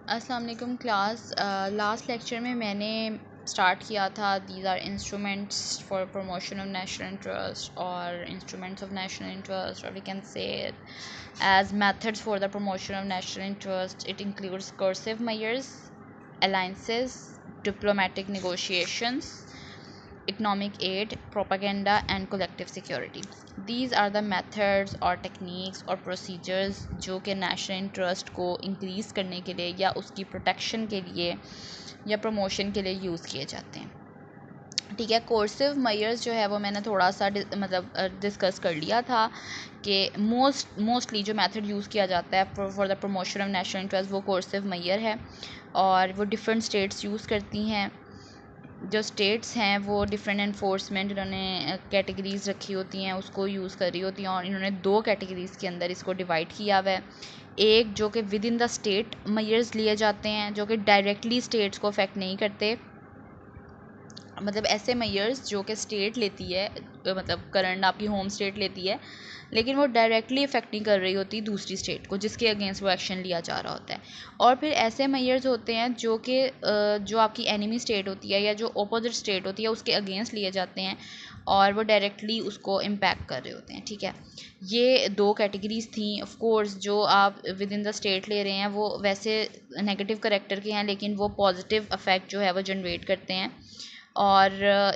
अस्सलाम वालेकुम class. Last lecture में मैंने स्टार्ट किया था these are instruments for promotion of national interest और इंस्ट्रूमेंट्स ऑफ नेशनल इंटरेस्ट, और we can say as methods for the promotion of national interest. It includes coercive measures, alliances, diplomatic negotiations, economic aid, propaganda, and collective security. These are the methods or techniques or procedures जो कि national interest को increase करने के लिए या उसकी protection के लिए या प्रमोशन के लिए यूज़ किए जाते हैं. ठीक है. कोर्सिव मेजर्स जो है वो मैंने थोड़ा सा डिस्कस कर लिया था कि मोस्टली जो मेथड यूज़ किया जाता है for the promotion of national interest वो कोर्सिव मेजर है, और वो डिफरेंट स्टेट्स यूज़ करती हैं. जो स्टेट्स हैं वो डिफरेंट एनफोर्समेंट इन्होंने कैटेगरीज़ रखी होती हैं उसको यूज़ कर रही होती हैं, और इन्होंने दो कैटेगरीज़ के अंदर इसको डिवाइड किया हुआ है. एक जो कि with in the state measures लिए जाते हैं जो कि डायरेक्टली स्टेट्स को अफेक्ट नहीं करते, मतलब ऐसे मेजर्स जो कि स्टेट लेती है, मतलब करंट आपकी होम स्टेट लेती है, लेकिन वो डायरेक्टली इफेक्ट नहीं कर रही होती दूसरी स्टेट को जिसके अगेंस्ट वो एक्शन लिया जा रहा होता है. और फिर ऐसे मेजर्स होते हैं जो कि जो आपकी एनिमी स्टेट होती है या जो अपोजिट स्टेट होती है उसके अगेंस्ट लिए जाते हैं और वो डायरेक्टली उसको इम्पैक्ट कर रहे होते हैं. ठीक है. ये दो कैटेगरीज थी. ऑफ कोर्स जो आप विद इन द स्टेट ले रहे हैं वो वैसे नेगेटिव करेक्टर के हैं, लेकिन वो पॉजिटिव इफेक्ट जो है वो जनरेट करते हैं. और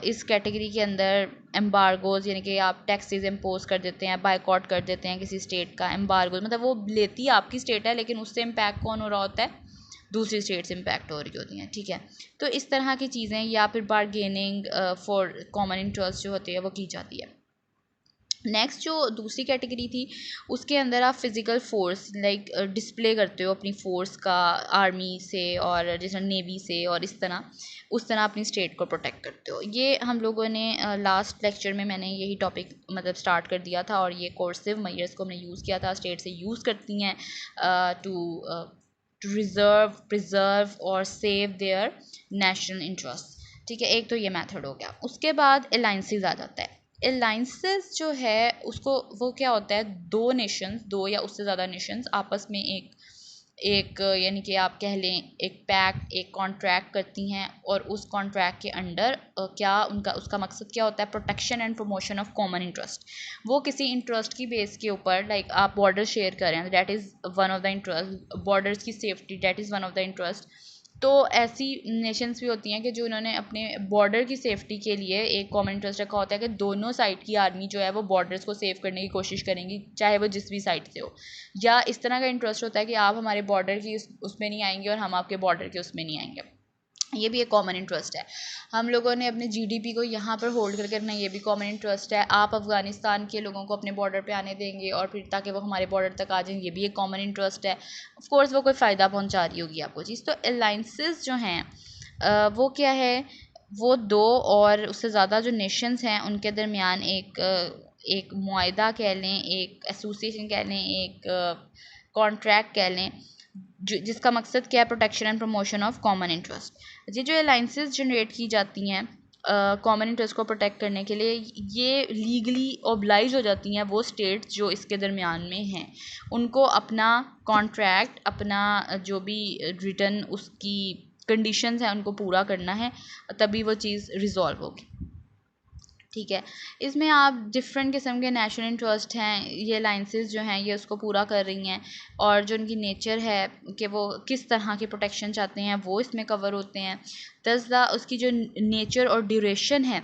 इस कैटेगरी के अंदर एम्बार्गोज़ यानी कि आप टैक्सेस इम्पोज कर देते हैं, बाइकआउट कर देते हैं किसी स्टेट का. एम्बार्गोज मतलब वो लेती आपकी स्टेट है लेकिन उससे इम्पैक्ट कौन हो रहा होता है, दूसरी स्टेट से इम्पैक्ट हो रही होती हैं. ठीक है. तो इस तरह की चीज़ें या फिर बारगेनिंग फॉर कॉमन इंटरेस्ट जो होती है वो की जाती है. नेक्स्ट जो दूसरी कैटेगरी थी उसके अंदर आप फिज़िकल फोर्स लाइक डिस्प्ले करते हो अपनी फ़ोर्स का आर्मी से और जैसे नेवी से, और इस तरह उस तरह अपनी स्टेट को प्रोटेक्ट करते हो. ये हम लोगों ने लास्ट लेक्चर में मैंने यही टॉपिक मतलब स्टार्ट कर दिया था, और ये कोर्सिव मेजर्स को हमने यूज़ किया था. स्टेट से यूज़ करती हैं टू रिज़र्व, प्रिजर्व और सेव देयर नेशनल इंटरेस्ट. ठीक है. एक तो ये मेथड हो गया. उसके बाद अलाइंसेस आ जाता है. अलाइंसेस जो है उसको वो क्या होता है, दो नेशंस, दो या उससे ज़्यादा नेशंस आपस में एक एक यानी कि आप कह लें एक पैक्ट, एक कॉन्ट्रैक्ट करती हैं, और उस कॉन्ट्रैक्ट के अंडर क्या उनका उसका मकसद क्या होता है, protection and promotion of common interest. वो किसी इंटरेस्ट की बेस के ऊपर लाइक आप बॉर्डर शेयर करें, that is one of the interest. Borders की safety, that is one of the interest. तो ऐसी नेशंस भी होती हैं कि जो इन्होंने अपने बॉर्डर की सेफ्टी के लिए एक कॉमन इंटरेस्ट रखा होता है कि दोनों साइड की आर्मी जो है वो बॉर्डर्स को सेव करने की कोशिश करेंगी, चाहे वो जिस भी साइड से हो. या इस तरह का इंटरेस्ट होता है कि आप हमारे बॉर्डर की उसमें नहीं आएंगे और हम आपके बॉर्डर के उसमें नहीं आएंगे. ये भी एक कॉमन इंटरेस्ट है. हम लोगों ने अपने जीडीपी को यहाँ पर होल्ड करके रखना, ये भी कॉमन इंटरेस्ट है. आप अफ़गानिस्तान के लोगों को अपने बॉर्डर पे आने देंगे और फिर ताकि वो हमारे बॉर्डर तक आ जाएं, ये भी एक कॉमन इंटरेस्ट है. ऑफ कोर्स वो कोई फ़ायदा पहुँचा रही होगी आपको चीज़. तो अलाइंसेस जो हैं वो क्या है, वो दो और उससे ज़्यादा जो नेशंस हैं उनके दरमियान एक मुआहदा कह लें, एक एसोसिएशन कह लें, एक कॉन्ट्रैक्ट कह लें, जिसका मकसद क्या है, protection and promotion of common interest. ये जो अलाइंसेस जनरेट की जाती हैं कॉमन इंटरेस्ट को प्रोटेक्ट करने के लिए, ये लीगली ऑब्लाइज हो जाती हैं वो स्टेट्स जो इसके दरमियान में हैं. उनको अपना कॉन्ट्रैक्ट, अपना जो भी रिटर्न उसकी कंडीशंस हैं उनको पूरा करना है, तभी वो चीज़ रिजॉल्व होगी. ठीक है. इसमें आप डिफरेंट किस्म के नेशनल इंटरेस्ट हैं, ये अलाइंसेस जो हैं ये उसको पूरा कर रही हैं, और जो उनकी नेचर है कि वो किस तरह की प्रोटेक्शन चाहते हैं वो इसमें कवर होते हैं. दसदा उसकी जो नेचर और ड्यूरेशन है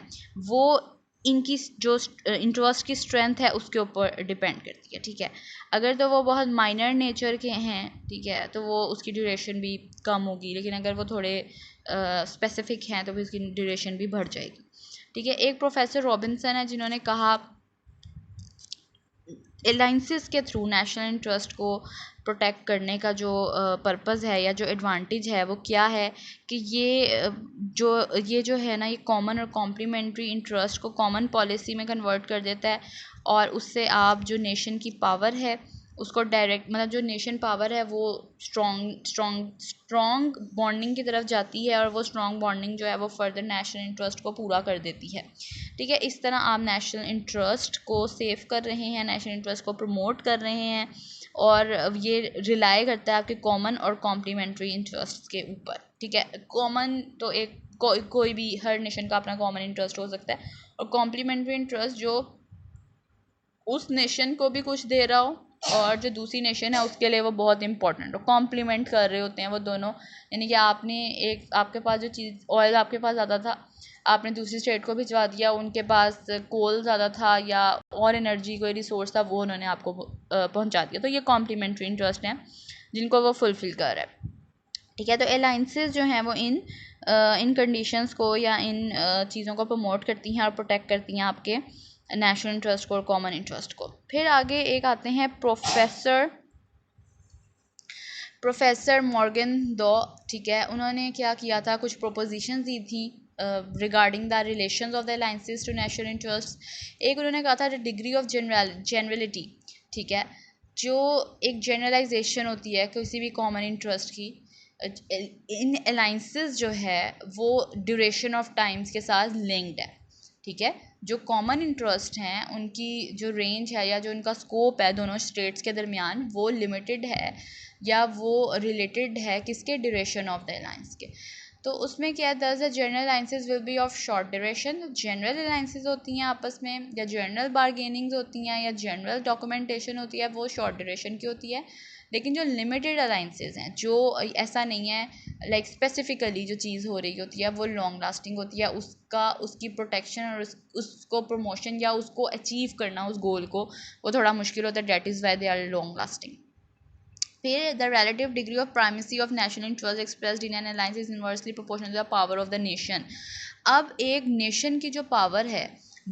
वो इनकी जो इंटरेस्ट की स्ट्रेंथ है उसके ऊपर डिपेंड करती है. ठीक है. अगर तो वो बहुत माइनर नेचर के हैं, ठीक है, तो वो उसकी ड्यूरेशन भी कम होगी, लेकिन अगर वो थोड़े स्पेसिफिक हैं तो फिर उसकी ड्यूरेशन भी बढ़ जाएगी. ठीक है. एक प्रोफेसर रॉबिन्सन है जिन्होंने कहा अलाइंसेस के थ्रू नेशनल इंटरेस्ट को प्रोटेक्ट करने का जो पर्पज़ है या जो एडवांटेज है वो क्या है कि ये जो है ना, ये कॉमन और कॉम्प्लीमेंट्री इंटरेस्ट को कॉमन पॉलिसी में कन्वर्ट कर देता है, और उससे आप जो नेशन की पावर है उसको डायरेक्ट मतलब जो नेशन पावर है वो स्ट्रॉन्ग बॉन्डिंग की तरफ जाती है, और वो स्ट्रॉन्ग बॉन्डिंग जो है वो फर्दर नेशनल इंटरेस्ट को पूरा कर देती है. ठीक है. इस तरह आप नेशनल इंटरेस्ट को सेव कर रहे हैं, नेशनल इंटरेस्ट को प्रमोट कर रहे हैं, और ये रिलाई करता है आपके कॉमन और कॉम्प्लीमेंट्री इंटरेस्ट के ऊपर, ठीक है। कॉमन तो एक कोई भी हर नेशन का अपना कॉमन इंटरेस्ट हो सकता है, और कॉम्प्लीमेंट्री इंटरेस्ट जो उस नेशन को भी कुछ दे रहा हो और जो दूसरी नेशन है उसके लिए वो बहुत इंपॉर्टेंट हो, कॉम्प्लीमेंट कर रहे होते हैं वो दोनों। यानी कि आपने एक, आपके पास जो चीज़ ऑयल आपके पास ज़्यादा था, आपने दूसरी स्टेट को भिजवा दिया, उनके पास कोल ज़्यादा था या और एनर्जी कोई रिसोर्स था, वो उन्होंने आपको पहुंचा दिया। तो ये कॉम्प्लीमेंट्री इंटरेस्ट हैं जिनको वो फुलफ़िल कर रहा है, ठीक है। तो अलाइंसेस जो हैं वो इन कंडीशंस को या इन चीज़ों को प्रमोट करती हैं और प्रोटेक्ट करती हैं आपके नेशनल इंटरेस्ट को और कॉमन इंटरेस्ट को। फिर आगे एक आते हैं प्रोफेसर मॉर्गन दो, ठीक है। उन्होंने क्या किया था, कुछ प्रोपोजिशन दी थी regarding the relations of the alliances to national interest. एक उन्होंने कहा था द डिग्री ऑफ जनरलिटी, ठीक है, जो एक जनरलाइजेशन होती है किसी भी कॉमन इंटरेस्ट की। इन अलाइंसेस जो है वो ड्यूरेशन ऑफ टाइम्स के साथ लिंक्ड है, ठीक है। जो कॉमन इंटरेस्ट हैं उनकी जो रेंज है या जो उनका स्कोप है दोनों स्टेट्स के दरमियान वो लिमिटेड है या वो रिलेटेड है किसके, ड्यूरेशन ऑफ द अलाइंस के। तो उसमें क्या है, दस general alliances will be of short duration. General alliances होती हैं आपस में, या जनरल बारगेनिंग्स होती हैं या जनरल डॉक्यूमेंटेशन होती है, वो शॉर्ट ड्यूरेशन की होती है। लेकिन जो लिमिटेड अलाइंसेस हैं, जो ऐसा नहीं है लाइक स्पेसिफिकली जो चीज़ हो रही होती है वो लॉन्ग लास्टिंग होती है, उसकी प्रोटेक्शन और उसको प्रमोशन या उसको अचीव करना उस गोल को वो थोड़ा मुश्किल होता है, that is why they are long lasting. फिर the relative degree of primacy of national interest expressed in an alliance is inversely proportional to the power of the nation. अब एक नेशन की जो पावर है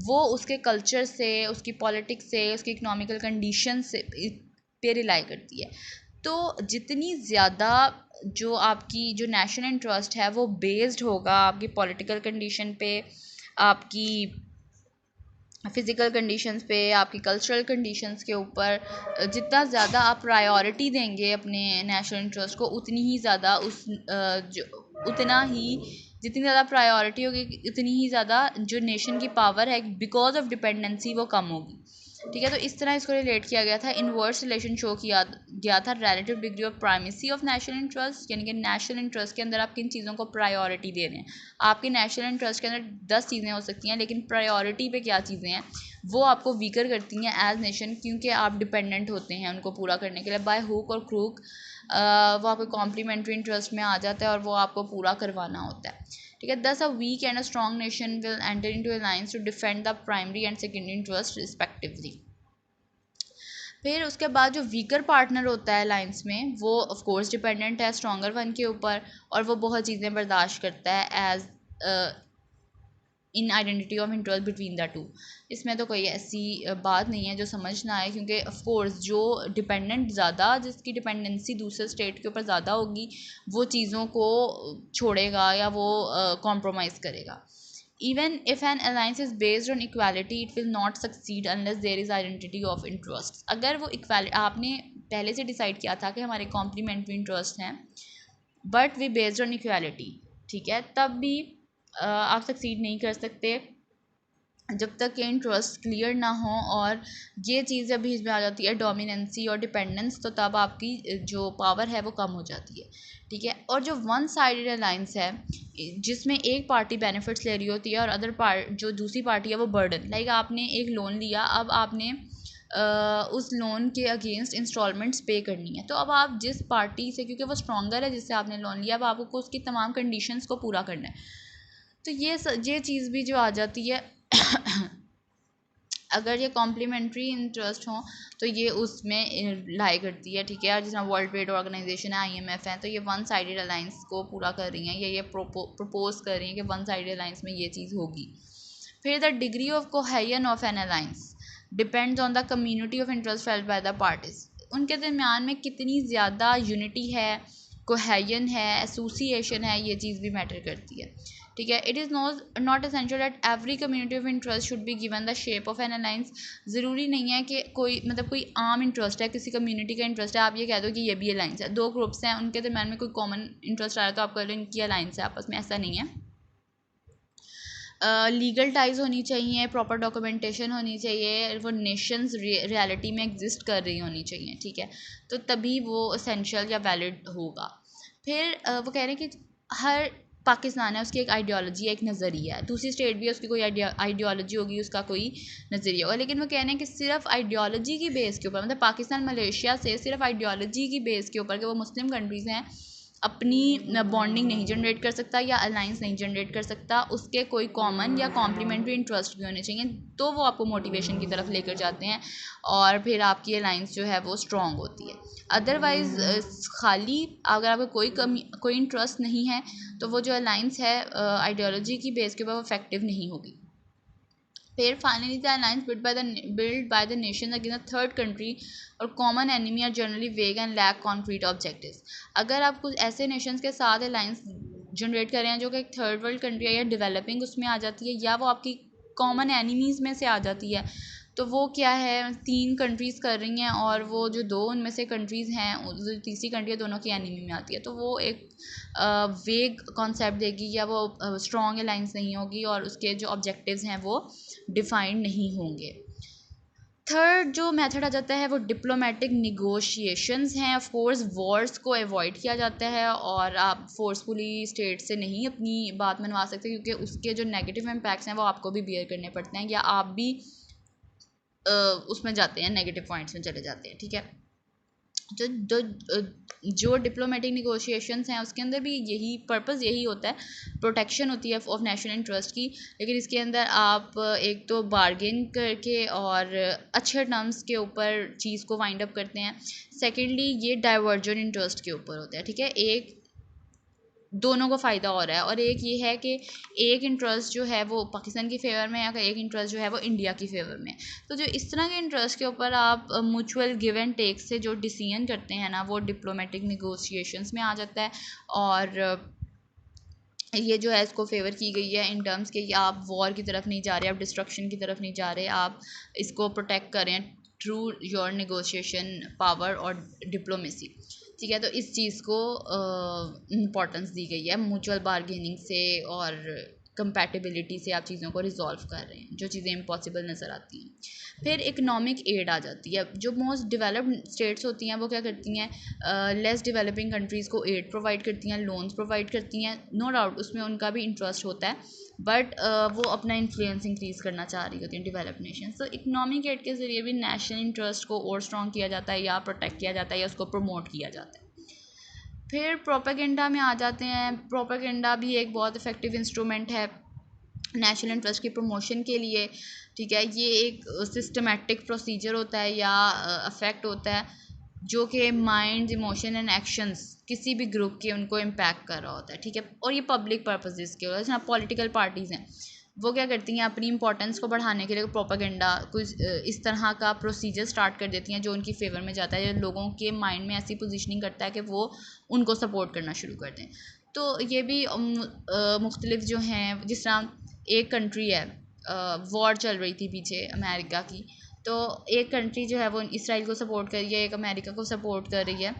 वो उसके कल्चर से, उसकी पॉलिटिक्स से, उसकी इकोनॉमिकल कंडीशन से पे रिलाई करती है। तो जितनी ज़्यादा जो आपकी जो नेशनल इंटरेस्ट है वो बेस्ड होगा आपकी पॉलिटिकल कंडीशन पे, आपकी फिज़िकल कंडीशंस पे, आपकी कल्चरल कंडीशंस के ऊपर, जितना ज़्यादा आप प्रायोरिटी देंगे अपने नेशनल इंटरेस्ट को उतनी ही ज़्यादा जितनी ज़्यादा प्रायोरिटी होगी उतनी ही ज़्यादा जो नेशन की पावर है बिकॉज ऑफ डिपेंडेंसी वो कम होगी, ठीक है। तो इस तरह इसको रिलेट किया गया था, इनवर्स रिलेशन शो किया गया था relative degree of primacy of national interest, यानी कि नेशनल इंटरेस्ट के अंदर आप किन चीज़ों को प्रायोरिटी दे रहे हैं। आपके नेशनल इंटरेस्ट के अंदर 10 चीज़ें हो सकती हैं, लेकिन प्रायोरिटी पे क्या चीज़ें हैं वो आपको वीकर करती हैं एज नेशन, क्योंकि आप डिपेंडेंट होते हैं उनको पूरा करने के लिए बाय हुक और क्रूक। वो आपके कॉम्प्लीमेंट्री इंटरेस्ट में आ जाता है और वो आपको पूरा करवाना होता है, ठीक है। Thus a weak and a strong nation will enter into alliance to defend the primary and secondary interest respectively. फिर उसके बाद जो वीकर पार्टनर होता है अलायंस में वो ऑफ कोर्स डिपेंडेंट है स्ट्रॉन्गर वन के ऊपर, और वो बहुत चीज़ें बर्दाश्त करता है as in identity of interest between the two. इसमें तो कोई ऐसी बात नहीं है जो समझ ना आए, क्योंकि ऑफ कोर्स जो डिपेंडेंट ज़्यादा, जिसकी डिपेंडेंसी दूसरे स्टेट के ऊपर ज़्यादा होगी वो चीज़ों को छोड़ेगा या वो कॉम्प्रोमाइज़ करेगा। Even if an alliance is based on equality, it will not succeed unless there is identity of interests. अगर वो इक्वालिटी आपने पहले से डिसाइड किया था कि हमारे कॉम्प्लीमेंट्री इंटरेस्ट हैं but we based on equality, ठीक है, तब भी आप सक्सीड नहीं कर सकते जब तक ये इंटरेस्ट क्लियर ना हो। और ये चीज़ जब बीच में आ जाती है डोमिनेंसी और डिपेंडेंस, तो तब आपकी जो पावर है वो कम हो जाती है, ठीक है। और जो वन साइडेड अलायंस है जिसमें एक पार्टी बेनिफिट्स ले रही होती है और जो दूसरी पार्टी है वो बर्डन, लाइक आपने एक लोन लिया, अब आपने उस लोन के अगेंस्ट इंस्टॉलमेंट्स पे करनी है, तो अब आप जिस पार्टी से, क्योंकि वो स्ट्रॉन्गर है जिससे आपने लोन लिया, अब आपको उसकी तमाम कंडीशंस को पूरा करना है। तो ये चीज़ भी जो आ जाती है अगर ये कॉम्प्लीमेंट्री इंटरेस्ट हो तो ये उसमें लाई करती है, ठीक है। और जिस वर्ल्ड ट्रेड ऑर्गेनाइजेशन है, IMF है, तो ये वन साइडेड अलायंस को पूरा कर रही हैं, ये प्रपोज कर रही हैं कि वन साइडेड अलायंस में ये चीज़ होगी। फिर the degree of cohesion of N alliance depends on the community of interest felt by the parties. उनके दरमियान में कितनी ज़्यादा यूनिटी है, कोहेजन है, एसोसिएशन है, ये चीज़ भी मैटर करती है, ठीक है। It is not essential that every community of interest should be given the shape of N alliance. ज़रूरी नहीं है कि कोई आम इंटरेस्ट है, किसी कम्युनिटी का इंटरेस्ट है, आप ये कह दो कि ये भी अलायंस है। दो ग्रुप्स हैं, उनके दरमियान में कोई कॉमन इंटरेस्ट आ रहा है तो आप कह लो इनकी अलायंस है आपस में, ऐसा नहीं है। लीगल टाइज होनी चाहिए, प्रॉपर डॉक्यूमेंटेशन होनी चाहिए, वो नेशंस रियलिटी में एग्जिस्ट कर रही होनी चाहिए, ठीक है, तो तभी वो एसेंशियल या वैलिड होगा। फिर वो कह रहे हैं कि हर पाकिस्तान है, उसकी एक आइडियोलॉजी है, एक नज़रिया है, दूसरी स्टेट भी है, उसकी कोई आइडियोलॉजी होगी, उसका कोई नज़रिया होगा, लेकिन वो कह रहे हैं कि सिर्फ आइडियोलॉजी की बेस के ऊपर, मतलब पाकिस्तान मलेशिया से सिर्फ आइडियोलॉजी की बेस के ऊपर कि वो मुस्लिम कंट्रीज़ हैं, अपनी बॉन्डिंग नहीं जनरेट कर सकता या अलाइंस नहीं जनरेट कर सकता, उसके कोई कॉमन या कॉम्प्लीमेंट्री इंटरेस्ट भी होने चाहिए, तो वो आपको मोटिवेशन की तरफ लेकर जाते हैं और फिर आपकी अलाइंस जो है वो स्ट्रॉन्ग होती है। अदरवाइज़ खाली अगर आपका कोई इंटरेस्ट नहीं है तो वो जो अलाइंस है आइडियोलॉजी की बेस के ऊपर वो इफेक्टिव नहीं होगी। फिर finally the alliance built by the nations against a third country और कॉमन एनिमी आर जनरली वेग एंड लैक कॉन्क्रीट ऑब्जेक्टिव्स। अगर आप कुछ ऐसे नेशंस के साथ अलायंस जनरेट कर रहे हैं जो कि एक थर्ड वर्ल्ड कंट्री है या डेवलपिंग उसमें आ जाती है या वो आपकी कॉमन एनिमीज़ में से आ जाती है, तो वो क्या है, 3 कंट्रीज़ कर रही हैं और वो जो 2 उनमें से कंट्रीज़ हैं, जो तीसरी कंट्री है दोनों की एनिमी में आती है, तो वो एक वेग कॉन्सेप्ट देगी या वो स्ट्रॉन्ग अलाइंस नहीं होगी और उसके जो ऑब्जेक्टिव्स हैं वो डिफाइंड नहीं होंगे। थर्ड जो मेथड आ जाता है वो डिप्लोमेटिक निगोशिएशंस हैं। ऑफ कोर्स वॉर्स को अवॉइड किया जाता है और आप फोर्सफुली स्टेट से नहीं अपनी बात मनवा सकते क्योंकि उसके जो नेगेटिव इम्पैक्ट्स हैं वो आपको भी बियर करने पड़ते हैं या आप भी उसमें जाते हैं, नेगेटिव पॉइंट्स में चले जाते हैं, ठीक है। जो जो जो डिप्लोमेटिक निगोशिएशंस हैं उसके अंदर भी यही पर्पस यही होता है, प्रोटेक्शन होती है ऑफ नेशनल इंटरेस्ट की, लेकिन इसके अंदर आप एक तो बार्गेन करके और अच्छे टर्म्स के ऊपर चीज़ को वाइंड अप करते हैं। सेकेंडली ये डाइवर्जन इंटरेस्ट के ऊपर होता है, ठीक है, एक दोनों को फ़ायदा हो रहा है और एक ये है कि एक इंटरेस्ट जो है वो पाकिस्तान की फ़ेवर में है, एक इंटरेस्ट जो है वो इंडिया की फ़ेवर में। तो जो इस तरह के इंटरेस्ट के ऊपर आप म्यूचुअल गिव एंड टेक से जो डिसीजन करते हैं ना वो डिप्लोमेटिक निगोशिएशंस में आ जाता है और ये जो है इसको फेवर की गई है इन टर्म्स के आप वॉर की तरफ नहीं जा रहे, आप डिस्ट्रक्शन की तरफ नहीं जा रहे, आप इसको प्रोटेक्ट करें थ्रू योर नेगोशिएशन पावर और डिप्लोमेसी, ठीक है। तो इस चीज़ को इम्पोर्टेंस दी गई है, म्यूचुअल बार्गेनिंग से और कंपैटिबिलिटी से आप चीज़ों को रिजॉल्व कर रहे हैं जो चीज़ें इम्पॉसिबल नज़र आती हैं। फिर इकोनॉमिक एड आ जाती है। जो मोस्ट डेवलप्ड स्टेट्स होती हैं वो क्या करती हैं, लेस डेवलपिंग कंट्रीज़ को एड प्रोवाइड करती हैं, लोन्स प्रोवाइड करती हैं, नो डाउट उसमें उनका भी इंटरेस्ट होता है, बट वो अपना इन्फ्लुएंस इंक्रीज़ करना चाह रही होती हैं डेवलप्ड नेशन। तो इकोनॉमिक एड के ज़रिए भी नेशनल इंटरेस्ट को और स्ट्रॉन्ग किया जाता है या प्रोटेक्ट किया जाता है या उसको प्रमोट किया जाता है। फिर प्रोपेगेंडा में आ जाते हैं। प्रोपेगेंडा भी एक बहुत इफ़ेक्टिव इंस्ट्रूमेंट है नेशनल इंटरेस्ट की प्रमोशन के लिए, ठीक है। ये एक सिस्टमेटिक प्रोसीजर होता है या अफेक्ट होता है जो कि माइंड, इमोशन एंड एक्शंस किसी भी ग्रुप के उनको इम्पैक्ट कर रहा होता है, ठीक है, और ये पब्लिक पर्पसेस के होता है। जहाँ पॉलिटिकल पार्टीज़ हैं वो क्या करती हैं, अपनी इंपॉर्टेंस को बढ़ाने के लिए प्रोपेगेंडा कुछ इस तरह का प्रोसीजर स्टार्ट कर देती हैं जो उनकी फेवर में जाता है, जो लोगों के माइंड में ऐसी पोजीशनिंग करता है कि वो उनको सपोर्ट करना शुरू कर दें। तो ये भी मुख्तलिफ जो हैं, जिस तरह एक कंट्री है, वॉर चल रही थी पीछे अमेरिका की, तो एक कंट्री जो है वो इसराइल को सपोर्ट कर रही है, एक अमेरिका को सपोर्ट कर रही है,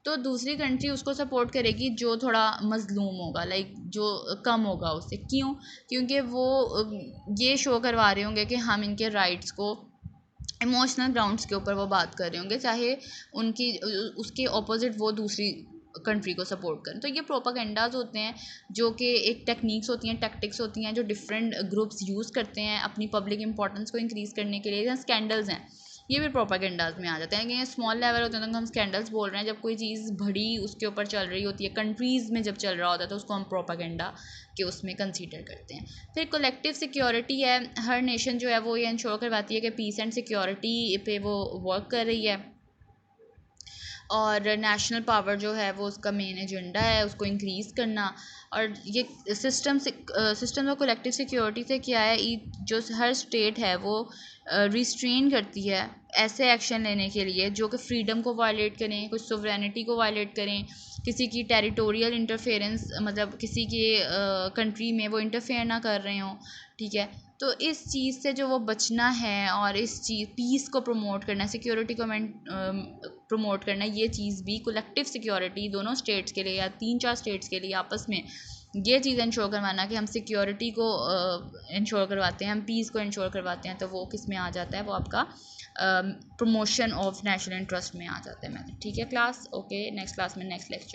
तो दूसरी कंट्री उसको सपोर्ट करेगी जो थोड़ा मज़लूम होगा, लाइक जो कम होगा उससे। क्यों? क्योंकि वो ये शो करवा रहे होंगे कि हम इनके राइट्स को इमोशनल ग्राउंड्स के ऊपर वो बात कर रहे होंगे, चाहे उनकी उसके ऑपोजिट वो दूसरी कंट्री को सपोर्ट करें। तो ये प्रोपागेंडाज होते हैं जो कि एक टेक्निक्स होती हैं, टैक्टिक्स होती हैं जो डिफरेंट ग्रुप्स यूज़ करते हैं अपनी पब्लिक इंपॉर्टेंस को इंक्रीज़ करने के लिए। जैसे स्कैंडल्स हैं, ये भी प्रोपागेंडाज में आ जाते हैं कि ये स्मॉल लेवल होते हैं तो हम स्कैंडल्स बोल रहे हैं, जब कोई चीज़ बड़ी उसके ऊपर चल रही होती है कंट्रीज़ में, जब चल रहा होता है तो उसको हम प्रोपागेंडा के उसमें कंसीडर करते हैं। फिर कलेक्टिव सिक्योरिटी है। हर नेशन जो है वो ये इंश्योर करवाती है कि पीस एंड सिक्योरिटी पे वो वर्क कर रही है और नेशनल पावर जो है वो उसका मेन एजेंडा है उसको इंक्रीज़ करना। और ये सिस्टम ऑफ कलेक्टिव सिक्योरिटी से क्या है, जो हर स्टेट है वो रिस्ट्रेन करती है ऐसे एक्शन लेने के लिए जो कि फ्रीडम को वायलेट करें, कुछ सोवरेनिटी को वायलेट करें, किसी की टेरिटोरियल इंटरफेरेंस, मतलब किसी के कंट्री में वो इंटरफेयर ना कर रहे हों, ठीक है। तो इस चीज़ से जो वो बचना है और इस चीज़ पीस को प्रमोट करना, सिक्योरिटी को प्रमोट करना, ये चीज़ भी कलेक्टिव सिक्योरिटी दोनों स्टेट्स के लिए या 3-4 स्टेट्स के लिए आपस में ये चीज़ इंश्योर करवाना कि हम सिक्योरिटी को इंश्योर करवाते हैं, हम पीस को इंश्योर करवाते हैं, तो वो किस में आ जाता है, वो आपका प्रमोशन ऑफ नेशनल इंटरेस्ट में आ जाता है मैथड। ठीक है क्लास, ओके, नेक्स्ट क्लास में नेक्स्ट लेक्चर।